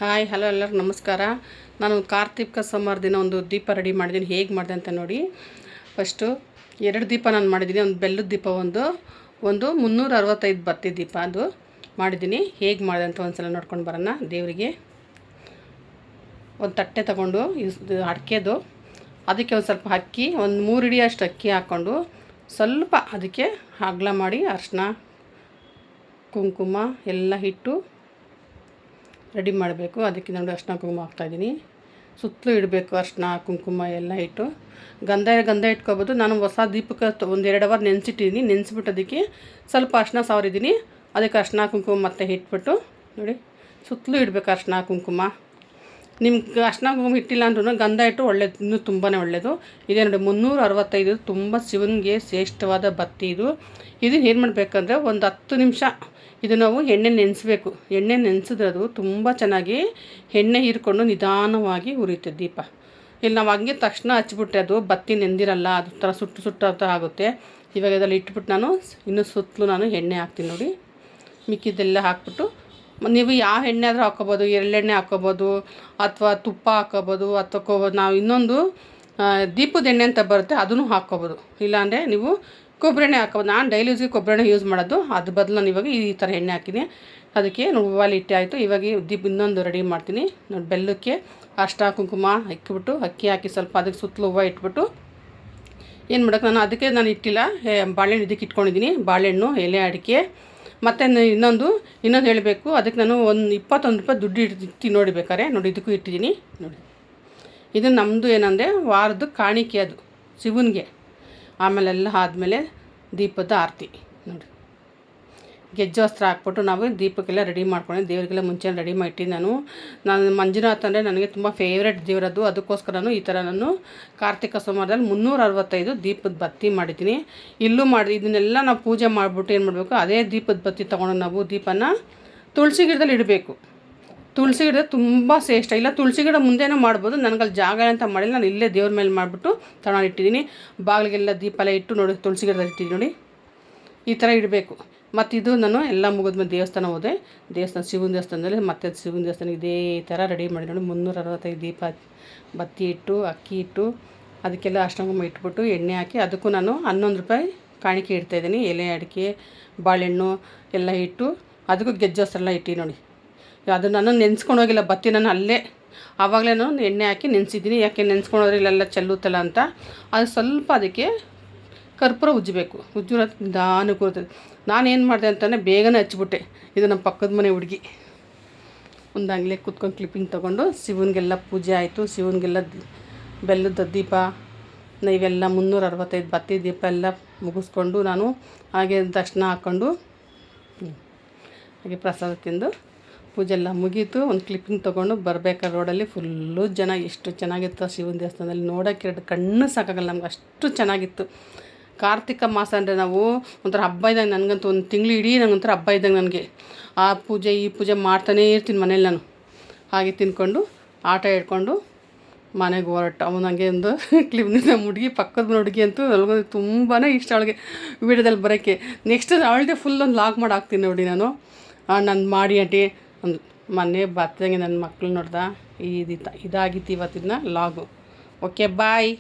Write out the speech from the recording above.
Hi hello ಎಲ್ಲರಿಗೂ ನಮಸ್ಕಾರ. ನಾನು ಕಾರ್ತಿಕ ಸೋಮವಾರ ದಿನ ಒಂದು ದೀಪ ರೆಡಿ ಮಾಡಿದ್ದೀನಿ. ಹೇಗೆ ಮಾಡಿದೆ ಅಂತ ನೋಡಿ. ಫಸ್ಟು 2 ದೀಪ ನಾನು ಮಾಡಿದ್ದೀನಿ. ಒಂದು ಬೆಲ್ಲದ ದೀಪ, ಒಂದು 365 ಬತ್ತಿ ದೀಪ ಅದು ಮಾಡಿದ್ದೀನಿ. ಹೇಗೆ ಮಾಡಿದೆ ಅಂತ ಒಂದು ಸಲ ನೋಡ್ಕೊಂಡು ಬರೋಣ. ದೇವರಿಗೆ ಒಂದು ತಟ್ಟೆ ತಗೊಂಡು ಅಡಿಕೆದು ಅದಕ್ಕೆ ಒಂದು ಸ್ವಲ್ಪ ಅಕ್ಕಿ, ಒಂದು 3 ಹಿಡಿ ಅಷ್ಟು ಅಕ್ಕಿ ಹಾಕ್ಕೊಂಡು ಸ್ವಲ್ಪ ಅದಕ್ಕೆ ಅಗಲ ಮಾಡಿ ಅರಿಶಿನ ಕುಂಕುಮ ಎಲ್ಲ ಇಟ್ಟು ರೆಡಿ ಮಾಡಬೇಕು. ಅದಕ್ಕೆ ನೋಡಿ ಅರಿಶಿನ ಕುಂಕುಮ ಹಾಕ್ತಾಯಿದ್ದೀನಿ. ಸುತ್ತಲೂ ಇಡಬೇಕು ಅರಿಶಿನ ಕುಂಕುಮ ಎಲ್ಲ ಇಟ್ಟು ಗಂಧ ಇಟ್ಕೊಬೋದು. ನಾನು ಹೊಸ ದೀಪಕ್ಕೆ 1-2 ಅವರ್ ನೆನೆಸಿಟ್ಟಿದ್ದೀನಿ. ನೆನೆಸ್ಬಿಟ್ಟು ಅದಕ್ಕೆ ಸ್ವಲ್ಪ ಅರಿಶಿನ ಸಾರಿದ್ದೀನಿ. ಅದಕ್ಕೆ ಅರಿಶಿನ ಕುಂಕುಮ ಮತ್ತೆ ಇಟ್ಬಿಟ್ಟು ನೋಡಿ ಸುತ್ತಲೂ ಇಡಬೇಕು ಅರಿಶಿನ ಕುಂಕುಮ. ನಿಮ್ಗೆ ಅರಿಶಿನ ಕುಂಕುಮ ಇಟ್ಟಿಲ್ಲ ಅಂದ್ರೂ ಗಂಧ ಇಟ್ಟು ಒಳ್ಳೇದು, ಇನ್ನೂ ತುಂಬಾ ಒಳ್ಳೆಯದು. ಇದೇ ನೋಡಿ 365 ತುಂಬ ಶಿವನಿಗೆ ಶ್ರೇಷ್ಠವಾದ ಬತ್ತಿ ಇದು. ಇದನ್ನು ಏನು ಮಾಡಬೇಕಂದ್ರೆ ಒಂದು 10 ನಿಮಿಷ ಇದು ನಾವು ಎಣ್ಣೆ ನೆನೆಸ್ಬೇಕು. ಎಣ್ಣೆ ನೆನೆಸಿದ್ರೆ ಅದು ತುಂಬ ಚೆನ್ನಾಗಿ ಎಣ್ಣೆ ಹೀರ್ಕೊಂಡು ನಿಧಾನವಾಗಿ ಉರಿಯುತ್ತೆ ದೀಪ. ಇಲ್ಲಿ ನಾವು ಹಂಗೆ ತಕ್ಷಣ ಹಚ್ಬಿಟ್ರೆ ಅದು ಬತ್ತಿ ನೆಂದಿರಲ್ಲ, ಅದು ಥರ ಸುಟ್ಟು ಆಗುತ್ತೆ. ಇವಾಗ ಇದರಲ್ಲಿ ಇಟ್ಬಿಟ್ಟು ನಾನು ಇನ್ನೂ ಸುತ್ತಲೂ ನಾನು ಎಣ್ಣೆ ಹಾಕ್ತೀನಿ ನೋಡಿ. ಮಿಕ್ಕಿದ್ದೆಲ್ಲ ಹಾಕ್ಬಿಟ್ಟು ನೀವು ಯಾವ ಎಣ್ಣೆ ಆದರೂ ಹಾಕ್ಕೊಬೋದು. ಎಳ್ಳೆಣ್ಣೆ ಹಾಕ್ಕೊಬೋದು ಅಥವಾ ತುಪ್ಪ ಹಾಕ್ಕೊಬೋದು ಅಥವಾ ನಾವು ಇನ್ನೊಂದು ದೀಪದ ಎಣ್ಣೆ ಅಂತ ಬರುತ್ತೆ ಅದನ್ನು ಹಾಕ್ಕೊಬೋದು. ಇಲ್ಲಾಂದರೆ ನೀವು ಕೊಬ್ಬರಿ ಎಣ್ಣೆ ಹಾಕ್ಬೋದು. ನಾನು ಡೈಲಿ ಯೂಸ್ಗೆ ಕೊಬ್ಬರಿ ಎಣ್ಣೆ ಯೂಸ್ ಮಾಡೋದು. ಅದು ಬದಲು ನಾನು ಇವಾಗ ಈ ಥರ ಎಣ್ಣೆ ಹಾಕಿದ್ದೀನಿ. ಅದಕ್ಕೆ ಹೂವಲ್ಲಿ ಇಟ್ಟೆ ಆಯಿತು. ಇವಾಗ ದೀಪ ಇನ್ನೊಂದು ರೆಡಿ ಮಾಡ್ತೀನಿ ನೋಡಿ. ಬೆಲ್ಲಕ್ಕೆ ಅರಿಶಿನ ಕುಂಕುಮ ಇಕ್ಕಿಬಿಟ್ಟು ಅಕ್ಕಿ ಹಾಕಿ ಸ್ವಲ್ಪ ಅದಕ್ಕೆ ಸುತ್ತಲೂ ಹೂವು ಇಟ್ಬಿಟ್ಟು ಏನು ಮಾಡೋಕ್ಕೆ ಅದಕ್ಕೆ ನಾನು ಇಟ್ಟಿಲ್ಲ, ಬಾಳೆಹಣ್ಣು ಇದಕ್ಕೆ ಇಟ್ಕೊಂಡಿದ್ದೀನಿ. ಬಾಳೆಹಣ್ಣು, ಎಲೆ ಅಡಿಕೆ ಮತ್ತು ಇನ್ನೊಂದು ಹೇಳಬೇಕು. ಅದಕ್ಕೆ ನಾನು ಒಂದು 21 ರೂಪಾಯಿ ದುಡ್ಡು ಇಟ್ಟು ನೋಡಿ ಬೇಕಾರೆ ನೋಡಿ. ಇದಕ್ಕೂ ಇಟ್ಟಿದ್ದೀನಿ ನೋಡಿ. ಇದು ನಮ್ಮದು ಏನಂದರೆ ವಾರದ ಕಾಣಿಕೆ, ಅದು ಶಿವನಿಗೆ. ಆಮೇಲೆಲ್ಲ ಆದಮೇಲೆ ದೀಪದ ಆರತಿ ನೋಡಿ. ಗೆಜ್ಜೆ ವಸ್ತ್ರ ಹಾಕ್ಬಿಟ್ಟು ನಾವು ದೀಪಕ್ಕೆಲ್ಲ ರೆಡಿ ಮಾಡ್ಕೊಂಡು ದೇವರಿಗೆಲ್ಲ ಮುಂಚೆ ರೆಡಿ ಮಾಡಿಟ್ಟಿದ್ದು. ನಾನು ಮಂಜುನಾಥ ಅಂದರೆ ನನಗೆ ತುಂಬ ಫೇವ್ರೆಟ್ ದೇವರದು. ಅದಕ್ಕೋಸ್ಕರ ನಾನು ಈ ಥರ ನಾನು ಕಾರ್ತಿಕ ಸೋಮವಾರದಲ್ಲಿ 365 ದೀಪದ ಬತ್ತಿ ಮಾಡಿದ್ದೀನಿ. ಇಲ್ಲೂ ಇದನ್ನೆಲ್ಲ ನಾವು ಪೂಜೆ ಮಾಡಿಬಿಟ್ಟು ಏನು ಮಾಡಬೇಕು, ಅದೇ ದೀಪದ ಬತ್ತಿ ತೊಗೊಂಡು ನಾವು ದೀಪನ ತುಳಸಿ ಗಿಡದಲ್ಲಿ ಇಡಬೇಕು. ತುಳಸಿ ಗಿಡ ತುಂಬ ಶ್ರೇಷ್ಠ. ಇಲ್ಲ ತುಳಸಿ ಗಿಡ ಮುಂದೆನೂ ಮಾಡ್ಬೋದು. ನನಗಲ್ಲಿ ಜಾಗ ಅಂತ ಮಾಡಿಲ್ಲ, ನಾನು ಇಲ್ಲೇ ದೇವ್ರ ಮೇಲೆ ಮಾಡಿಬಿಟ್ಟು ತಗೊಂಡು ಇಟ್ಟಿದ್ದೀನಿ. ಬಾಗಿಲಿಗೆಲ್ಲ ದೀಪ ಎಲ್ಲ ಇಟ್ಟು ನೋಡಿ ತುಳಸಿ ಗಿಡದಲ್ಲಿ ಇಟ್ಟಿದ್ದೀನಿ ನೋಡಿ. ಈ ಥರ ಇಡಬೇಕು. ಮತ್ತು ಇದು ನಾನು ಎಲ್ಲ ಮುಗಿದ್ಮೇಲೆ ದೇವಸ್ಥಾನ ಹೋದೆ. ಶಿವನ ದೇವಸ್ಥಾನದಲ್ಲಿ ಮತ್ತೆ ಶಿವನ ದೇವಸ್ಥಾನ ಇದೇ ಥರ ರೆಡಿ ಮಾಡಿ ನೋಡಿ. 365 ದೀಪ ಬತ್ತಿ ಇಟ್ಟು ಅಕ್ಕಿ ಇಟ್ಟು ಅದಕ್ಕೆಲ್ಲ ಅರಿಶಿನ ಕುಂಕುಮ ಇಟ್ಬಿಟ್ಟು ಎಣ್ಣೆ ಹಾಕಿ ಅದಕ್ಕೂ ನಾನು 11 ರೂಪಾಯಿ ಕಾಣಿಕೆ ಇಡ್ತಾಯಿದ್ದೀನಿ. ಎಲೆ ಅಡಿಕೆ ಬಾಳೆಹಣ್ಣು ಎಲ್ಲ ಇಟ್ಟು ಅದಕ್ಕೂ ಗೆಜ್ಜೆ ವಸ್ತ್ರ ಇಟ್ಟು ನೋಡಿ. ಅದು ನಾನು ನೆನೆಸ್ಕೊಂಡು ಹೋಗಿಲ್ಲ ಬತ್ತಿ, ನಾನು ಅಲ್ಲೇ ಆವಾಗಲೇ ಎಣ್ಣೆ ಹಾಕಿ ನೆನೆಸಿದ್ದೀನಿ. ಯಾಕೆ ನೆನೆಸ್ಕೊಂಡೋದ್ರೆ ಇಲ್ಲೆಲ್ಲ ಚೆಲ್ಲುತ್ತಲ್ಲ ಅಂತ. ಅದು ಸ್ವಲ್ಪ ಅದಕ್ಕೆ ಕರ್ಪೂರ ಉಜ್ಜಬೇಕು. ಉಜ್ಜಿರೋದು ನಿಧಾನಕ್ಕೆ ಕೂರ್ತದೆ. ನಾನೇನು ಮಾಡಿದೆ ಅಂತಲೇ ಬೇಗನೆ ಹಚ್ಬಿಟ್ಟೆ. ಇದು ನಮ್ಮ ಪಕ್ಕದ ಮನೆ ಹುಡುಗಿ ಒಂದು ಅಂಗಲೆ ಕೂತ್ಕೊಂಡು ಕ್ಲಿಪ್ಪಿಂಗ್ ತೊಗೊಂಡು ಶಿವನಿಗೆಲ್ಲ ಪೂಜೆ ಆಯಿತು. ಶಿವನಿಗೆಲ್ಲ ಬೆಲ್ಲದ ದೀಪ ಇವೆಲ್ಲ 365 ಬತ್ತಿ ದೀಪ ಎಲ್ಲ ಮುಗಿಸ್ಕೊಂಡು ನಾನು ಹಾಗೆ ದರ್ಶನ ಹಾಕ್ಕೊಂಡು ಹಾಗೆ ಪ್ರಸಾದ ತಿಂದು ಪೂಜೆ ಎಲ್ಲ ಮುಗೀತು. ಒಂದು ಕ್ಲಿಪ್ಪಿಂಗ್ ತೊಗೊಂಡು ಬರಬೇಕಾದ್ರೆ ರೋಡಲ್ಲಿ ಫುಲ್ಲು ಜನ. ಎಷ್ಟು ಚೆನ್ನಾಗಿತ್ತು ಶಿವನ ದೇವಸ್ಥಾನದಲ್ಲಿ, ನೋಡೋಕ್ಕೆ 2 ಕಣ್ಣು ಸಾಕಾಗಲ್ಲ ನಮ್ಗೆ, ಅಷ್ಟು ಚೆನ್ನಾಗಿತ್ತು. ಕಾರ್ತಿಕ ಮಾಸ ಅಂದರೆ ನಾವು ಒಂಥರ ಹಬ್ಬ ಇದ್ದಂಗೆ. ನನಗಂತೂ ಒಂದು ತಿಂಗಳು ಇಡೀ ನನಗೊಂಥರ ಹಬ್ಬ ಇದ್ದಂಗೆ. ನನಗೆ ಆ ಪೂಜೆ ಈ ಪೂಜೆ ಮಾಡ್ತಾನೇ ಇರ್ತೀನಿ ಮನೇಲಿ. ನಾನು ಹಾಗೆ ತಿನ್ಕೊಂಡು ಆಟ ಹಿಡ್ಕೊಂಡು ಮನೆಗೆ ಹೊರಟು. ನನಗೆ ಒಂದು ಕ್ಲಿಪ್ ನಮ್ಮ ಹುಡುಗಿ, ಪಕ್ಕದ ಹುಡುಗಿ ಅಂತೂ ನನಗೆ ತುಂಬಾ ಇಷ್ಟ. ಅವಳಿಗೆ ವೀಡಿಯೋದಲ್ಲಿ ಬರೋಕ್ಕೆ. ನೆಕ್ಸ್ಟ್ ಅವಳದೇ ಫುಲ್ ಒಂದು ಲಾಗ್ ಮಾಡಿ ಹಾಕ್ತೀನಿ ನೋಡಿ ನಾನು. ನಾನು ಮಾಡಿ ಆಂಟಿ ಒಂದು ಮೊನ್ನೆ ಬರ್ತಿದಂಗೆ ನನ್ನ ಮಕ್ಕಳು ನೋಡ್ದ ಇದಾಗಿತ್ತು ಇವತ್ತಿನ ಲಾಗು. Okay bye.